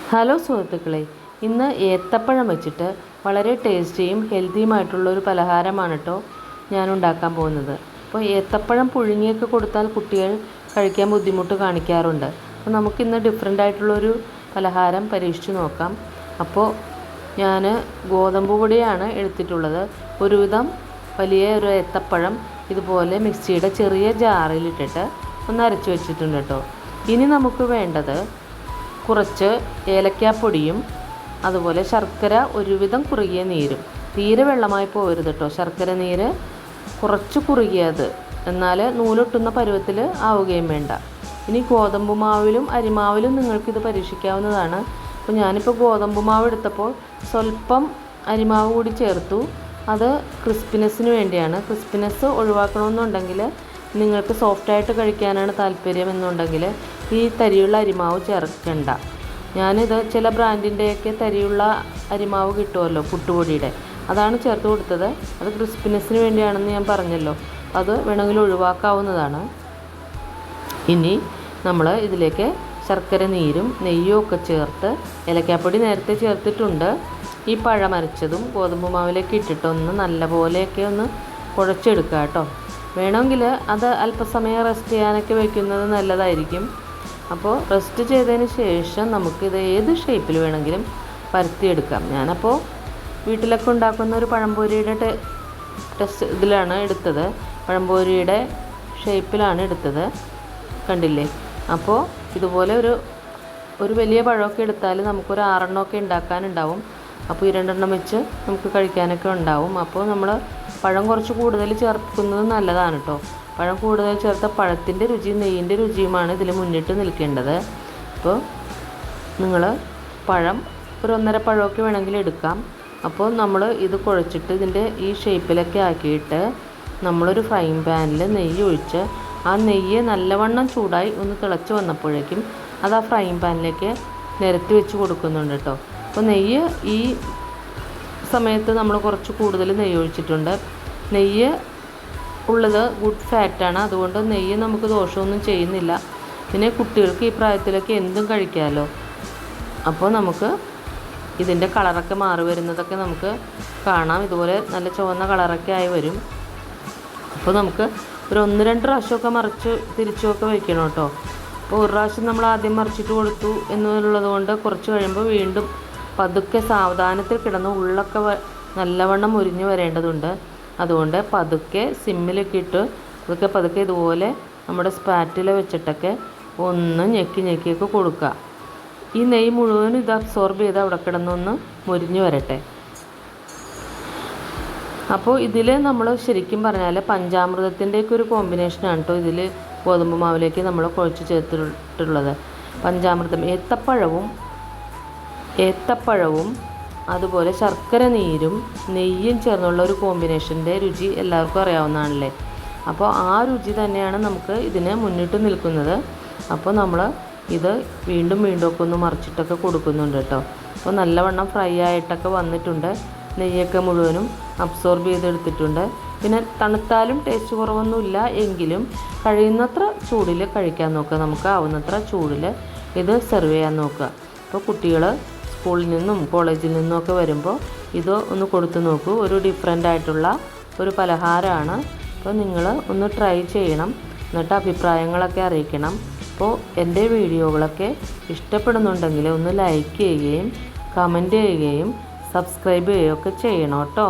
Hello സുഹൃത്തുക്കളെ, ഇന്ന് ഏത്തപ്പഴം വെച്ചിട്ട് വളരെ ടേസ്റ്റിയും ഹെൽത്തിയുമായിട്ടുള്ളൊരു പലഹാരമാണ് കേട്ടോ ഞാൻ ഉണ്ടാക്കാൻ പോകുന്നത്. അപ്പോൾ ഏത്തപ്പഴം പുഴുങ്ങിയൊക്കെ കൊടുത്താൽ കുട്ടികൾ കഴിക്കാൻ ബുദ്ധിമുട്ട് കാണിക്കാറുണ്ട്. അപ്പോൾ നമുക്കിന്ന് ഡിഫറെൻ്റ് ആയിട്ടുള്ളൊരു പലഹാരം പരീക്ഷിച്ച് നോക്കാം. അപ്പോൾ ഞാൻ ഗോതമ്പ് പൊടിയാണ് എടുത്തിട്ടുള്ളത്. ഒരുവിധം വലിയ ഒരു ഏത്തപ്പഴം ഇതുപോലെ മിക്സിയുടെ ചെറിയ ജാറിലിട്ടിട്ട് ഒന്ന് അരച്ച് വെച്ചിട്ടുണ്ട് കേട്ടോ. ഇനി നമുക്ക് വേണ്ടത് കുറച്ച് ഏലക്കാപ്പൊടിയും അതുപോലെ ശർക്കര ഒരുവിധം കുറുകിയ നീരും. തീരെ വെള്ളമായി പോകരുത് കേട്ടോ. ശർക്കര നീര് കുറച്ച് കുറുകിയത്, എന്നാൽ നൂലൊട്ടുന്ന പരുവത്തിൽ ആവുകയും വേണ്ട. ഇനി ഗോതമ്പ് മാവിലും അരിമാവിലും നിങ്ങൾക്കിത് പരീക്ഷിക്കാവുന്നതാണ്. അപ്പോൾ ഞാനിപ്പോൾ ഗോതമ്പ് മാവ് എടുത്തപ്പോൾ സ്വല്പം അരിമാവ് കൂടി ചേർത്തു. അത് ക്രിസ്പിനെസ്സിന് വേണ്ടിയാണ്. ക്രിസ്പിനെസ് ഒഴിവാക്കണമെന്നുണ്ടെങ്കിൽ, നിങ്ങൾക്ക് സോഫ്റ്റായിട്ട് കഴിക്കാനാണ് താല്പര്യം എന്നുണ്ടെങ്കിൽ ഈ തരിയുള്ള അരിമാവ് ചേർക്കണ്ട. ഞാനിത് ചില ബ്രാൻഡിൻ്റെയൊക്കെ തരിയുള്ള അരിമാവ് കിട്ടുമല്ലോ, പുട്ടുപൊടിയുടെ, അതാണ് ചേർത്ത് കൊടുത്തത്. അത് ക്രിസ്പിനെസ്സിന് വേണ്ടിയാണെന്ന് ഞാൻ പറഞ്ഞല്ലോ. അത് വേണമെങ്കിൽ ഒഴിവാക്കാവുന്നതാണ്. ഇനി നമ്മൾ ഇതിലേക്ക് ശർക്കര നീരും നെയ്യും ഒക്കെ ചേർത്ത്, ഏലക്കാപ്പൊടി നേരത്തെ ചേർത്തിട്ടുണ്ട്. ഈ പഴമരച്ചതും ഗോതമ്പ് മാവിലേക്ക് ഇട്ടിട്ട് ഒന്ന് നല്ലപോലെയൊക്കെ ഒന്ന് കുഴച്ചെടുക്കുക കേട്ടോ. വേണമെങ്കിൽ അത് അല്പസമയം റെസ്റ്റ് ചെയ്യാനൊക്കെ വയ്ക്കുന്നത് നല്ലതായിരിക്കും. അപ്പോൾ റെസ്റ്റ് ചെയ്തതിന് ശേഷം നമുക്കിത് ഏത് ഷേപ്പിൽ വേണമെങ്കിലും പരത്തിയെടുക്കാം. ഞാനപ്പോൾ വീട്ടിലൊക്കെ ഉണ്ടാക്കുന്ന ഒരു പഴംപൊരിയുടെ ഇതിലാണ് എടുത്തത്. പഴംപൊരിയുടെ ഷേപ്പിലാണ് എടുത്തത്, കണ്ടില്ലേ? അപ്പോൾ ഇതുപോലെ ഒരു വലിയ പഴമൊക്കെ എടുത്താൽ നമുക്കൊരു 6 എണ്ണമൊക്കെ ഉണ്ടാക്കാനുണ്ടാവും. അപ്പോൾ ഈ 2 എണ്ണം വെച്ച് നമുക്ക് കഴിക്കാനൊക്കെ ഉണ്ടാവും. അപ്പോൾ നമ്മൾ പഴം കുറച്ച് കൂടുതൽ ചേർക്കുന്നത് നല്ലതാണ് കേട്ടോ. പഴം കൂടുതൽ ചേർത്ത പഴത്തിൻ്റെ രുചിയും നെയ്യിൻ്റെ രുചിയുമാണ് ഇതിൽ മുന്നിട്ട് നിൽക്കേണ്ടത്. അപ്പോൾ നിങ്ങൾ പഴം ഒരു 1.5 പഴമൊക്കെ വേണമെങ്കിൽ എടുക്കാം. അപ്പോൾ നമ്മൾ ഇത് കുഴച്ചിട്ട് ഇതിൻ്റെ ഈ ഷേപ്പിലൊക്കെ ആക്കിയിട്ട് നമ്മളൊരു ഫ്രൈങ് പാനിൽ നെയ്യ് ഒഴിച്ച്, ആ നെയ്യ് നല്ലവണ്ണം ചൂടായി ഒന്ന് തിളച്ച് വന്നപ്പോഴേക്കും അത് ആ ഫ്രൈങ് പാനിലേക്ക് നിരത്തി വെച്ച് കൊടുക്കുന്നുണ്ട് കേട്ടോ. അപ്പോൾ നെയ്യ് ഈ സമയത്ത് നമ്മൾ കുറച്ച് കൂടുതൽ നെയ്യ് ഒഴിച്ചിട്ടുണ്ട്. നെയ്യ് ഉള്ളത് ഗുഡ് ഫാറ്റാണ്, അതുകൊണ്ട് നെയ്യ് നമുക്ക് ദോഷമൊന്നും ചെയ്യുന്നില്ല. പിന്നെ കുട്ടികൾക്ക് ഈ പ്രായത്തിലൊക്കെ എന്തും കഴിക്കാമല്ലോ. അപ്പോൾ നമുക്ക് ഇതിൻ്റെ കളറൊക്കെ മാറി വരുന്നതൊക്കെ നമുക്ക് കാണാം. ഇതുപോലെ നല്ല ചുവന്ന കളറൊക്കെ ആയി വരും. അപ്പോൾ നമുക്ക് ഒരു 1-2 പ്രാവശ്യമൊക്കെ മറിച്ച് തിരിച്ചുമൊക്കെ വയ്ക്കണം കേട്ടോ. അപ്പോൾ ഒരു പ്രാവശ്യം നമ്മൾ ആദ്യം മറിച്ചിട്ട് കൊടുത്തു എന്നുള്ളത് കൊണ്ട് കുറച്ച് കഴിയുമ്പോൾ വീണ്ടും പതുക്കെ സാവധാനത്തിൽ കിടന്ന് ഉള്ളൊക്കെ നല്ലവണ്ണം മുരിഞ്ഞ് വരേണ്ടതുണ്ട്. അതുകൊണ്ട് പതുക്കെ സിമ്മിലൊക്കെ ഇട്ട് അതൊക്കെ പതുക്കെ ഇതുപോലെ നമ്മുടെ സ്പാറ്റില വെച്ചിട്ടൊക്കെ ഒന്ന് ഞെക്കിയൊക്കെ കൊടുക്കുക. ഈ നെയ്യ് മുഴുവനും ഇത് അബ്സോർബ് ചെയ്ത് അവിടെ കിടന്നൊന്ന് മുരിഞ്ഞ് വരട്ടെ. അപ്പോൾ ഇതിൽ നമ്മൾ ശരിക്കും പറഞ്ഞാൽ പഞ്ചാമൃതത്തിൻ്റെയൊക്കെ ഒരു കോമ്പിനേഷനാണ് കേട്ടോ ഇതിൽ ഗോതമ്പ് മാവിലേക്ക് നമ്മൾ കുഴച്ച് ചേർത്തിട്ടുള്ളത്. പഞ്ചാമൃതം, ഏത്തപ്പഴവും അതുപോലെ ശർക്കര നീരും നെയ്യും ചേർന്നുള്ള ഒരു കോമ്പിനേഷൻ്റെ രുചി എല്ലാവർക്കും അറിയാവുന്നതാണല്ലേ. അപ്പോൾ ആ രുചി തന്നെയാണ് നമുക്ക് ഇതിന് മുന്നിട്ട് നിൽക്കുന്നത്. അപ്പോൾ നമ്മൾ ഇത് വീണ്ടും ഒക്കെ ഒന്ന് മറിച്ചിട്ടൊക്കെ കൊടുക്കുന്നുണ്ട് കേട്ടോ. അപ്പോൾ നല്ലവണ്ണം ഫ്രൈ ആയിട്ടൊക്കെ വന്നിട്ടുണ്ട്. നെയ്യൊക്കെ മുഴുവനും അബ്സോർബ് ചെയ്തെടുത്തിട്ടുണ്ട്. പിന്നെ തണുത്താലും ടേസ്റ്റ് കുറവൊന്നുമില്ല എങ്കിലും കഴിയുന്നത്ര ചൂടിൽ കഴിക്കാൻ നോക്കുക. നമുക്ക് ആവുന്നത്ര ചൂടിൽ ഇത് സെർവ് ചെയ്യാൻ നോക്കുക. അപ്പോൾ കുട്ടികൾ സ്കൂളിൽ നിന്നും കോളേജിൽ നിന്നുമൊക്കെ വരുമ്പോൾ ഇത് ഒന്ന് കൊടുത്തു നോക്കൂ. ഒരു ഡിഫറെൻ്റ് ആയിട്ടുള്ള ഒരു പലഹാരമാണ്. അപ്പോൾ നിങ്ങൾ ഒന്ന് ട്രൈ ചെയ്യണം, എന്നിട്ട് അഭിപ്രായങ്ങളൊക്കെ അറിയിക്കണം. അപ്പോൾ എൻ്റെ വീഡിയോകളൊക്കെ ഇഷ്ടപ്പെടുന്നുണ്ടെങ്കിൽ ഒന്ന് ലൈക്ക് ചെയ്യുകയും കമൻറ്റ് ചെയ്യുകയും സബ്സ്ക്രൈബ് ചെയ്യുകയൊക്കെ ചെയ്യണം കേട്ടോ.